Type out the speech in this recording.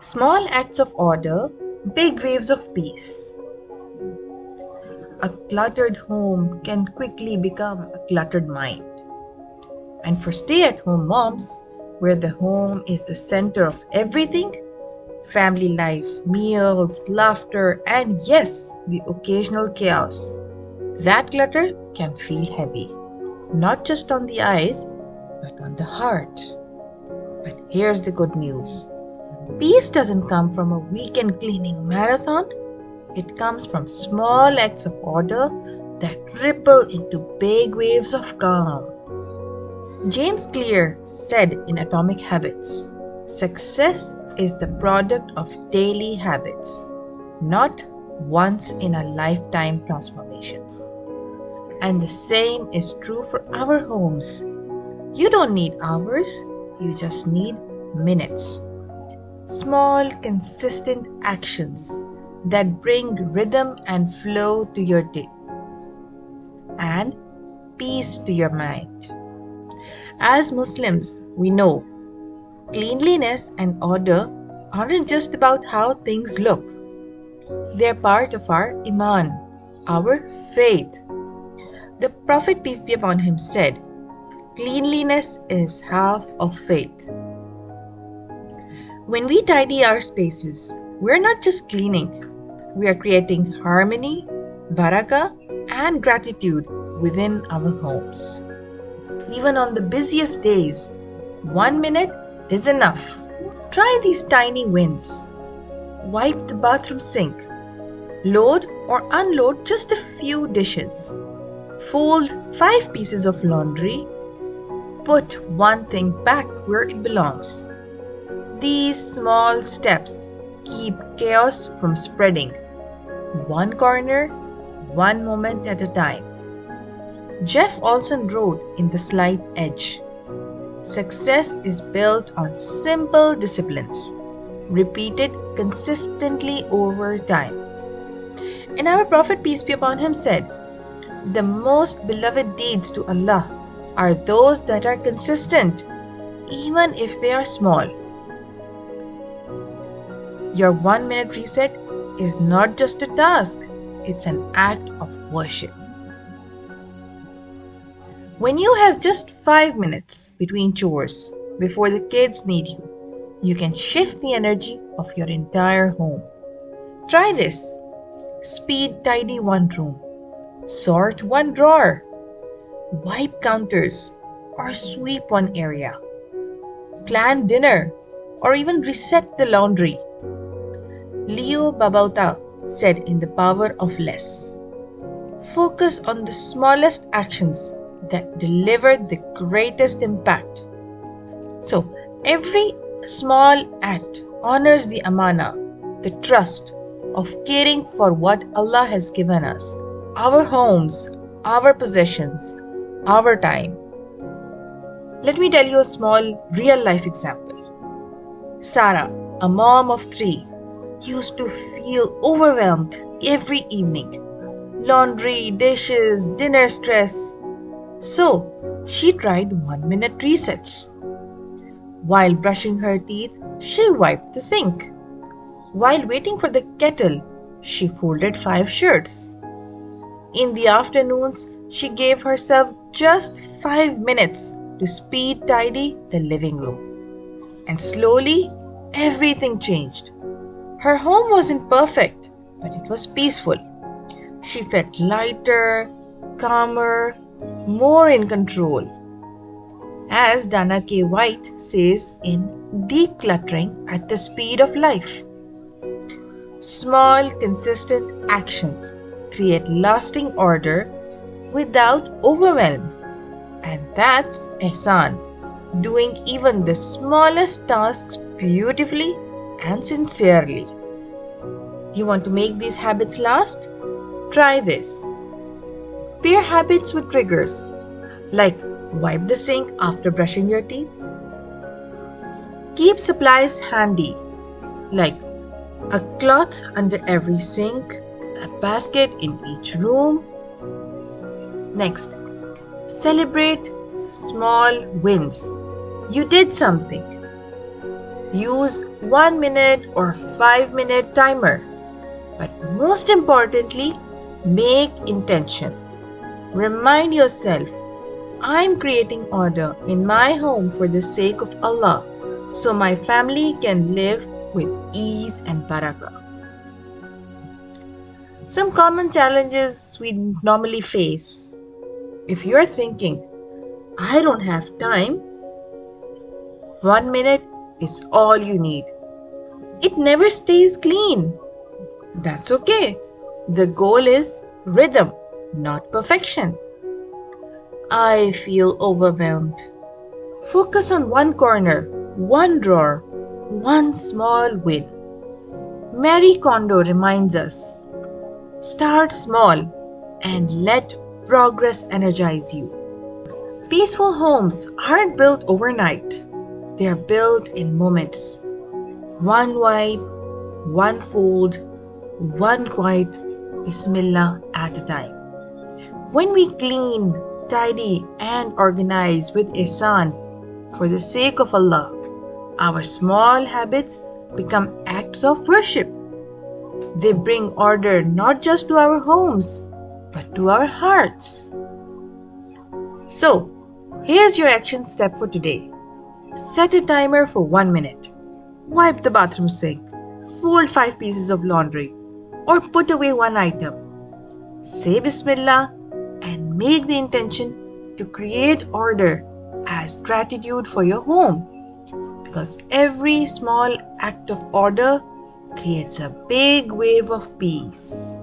Small acts of order, big waves of peace. A cluttered home can quickly become a cluttered mind. And for stay at home moms, where the home is the center of everything, family life, meals, laughter, and yes, the occasional chaos, that clutter can feel heavy. Not just on the eyes, but on the heart. But here's the good news. Peace doesn't come from a weekend cleaning marathon. It comes from small acts of order that ripple into big waves of calm. James Clear said in Atomic Habits, success is the product of daily habits, not once in a lifetime transformations. And the same is true for our homes. You don't need hours, you just need minutes. Small, consistent actions that bring rhythm and flow to your day and peace to your mind. As Muslims, we know cleanliness and order aren't just about how things look. They're part of our iman, our faith. The Prophet, peace be upon him, said, cleanliness is half of faith. When we tidy our spaces, we're not just cleaning, we are creating harmony, barakah, and gratitude within our homes. Even on the busiest days, 1 minute is enough. Try these tiny wins. Wipe the bathroom sink. Load or unload just a few dishes. Fold 5 pieces of laundry. Put one thing back where it belongs. These small steps keep chaos from spreading. One corner, one moment at a time. Jeff Olson wrote in The Slight Edge, success is built on simple disciplines, repeated consistently over time. And our Prophet, peace be upon him, said, the most beloved deeds to Allah are those that are consistent, even if they are small. Your 1 minute reset is not just a task, it's an act of worship. When you have just 5 minutes between chores before the kids need you, you can shift the energy of your entire home. Try this. Speed tidy one room, sort one drawer, wipe counters, or sweep one area, plan dinner, or even reset the laundry. Leo Babauta said in The Power of Less, focus on the smallest actions that deliver the greatest impact. So, every small act honors the amana, the trust of caring for what Allah has given us, our homes, our possessions, our time. Let me tell you a small real life example. Sarah, a mom of 3, used to feel overwhelmed every evening. Laundry, dishes, dinner stress. So, she tried 1 minute resets. While brushing her teeth, she wiped the sink. While waiting for the kettle, she folded 5 shirts. In the afternoons, she gave herself just 5 minutes to speed tidy the living room. And slowly, everything changed. Her home wasn't perfect, but it was peaceful. She felt lighter, calmer, more in control. As Dana K. White says in Decluttering at the Speed of Life, small, consistent actions create lasting order without overwhelm. And that's ihsan, doing even the smallest tasks beautifully and sincerely. You want to make these habits last? Try this. Pair habits with triggers, like wipe the sink after brushing your teeth. Keep supplies handy, like a cloth under every sink, a basket in each room. Next, celebrate small wins. You did something. Use 1 minute or 5 minute timer. But most importantly, make intention. Remind yourself, I'm creating order in my home for the sake of Allah, so my family can live with ease and barakah. Some common challenges we normally face. If you're thinking, I don't have time, 1 minute is all you need. It never stays clean. That's okay. The goal is rhythm, not perfection. I feel overwhelmed. Focus on one corner, one drawer, one small win. Marie Kondo reminds us, start small and let progress energize you. Peaceful homes aren't built overnight. They are built in moments. One wipe, one fold, one quiet Bismillah at a time. When we clean, tidy, and organize with ihsan for the sake of Allah, our small habits become acts of worship. They bring order not just to our homes, but to our hearts. So, here's your action step for today. Set a timer for 1 minute. Wipe the bathroom sink, fold 5 pieces of laundry, or put away one item. Say Bismillah and make the intention to create order as gratitude for your home. Because every small act of order creates a big wave of peace.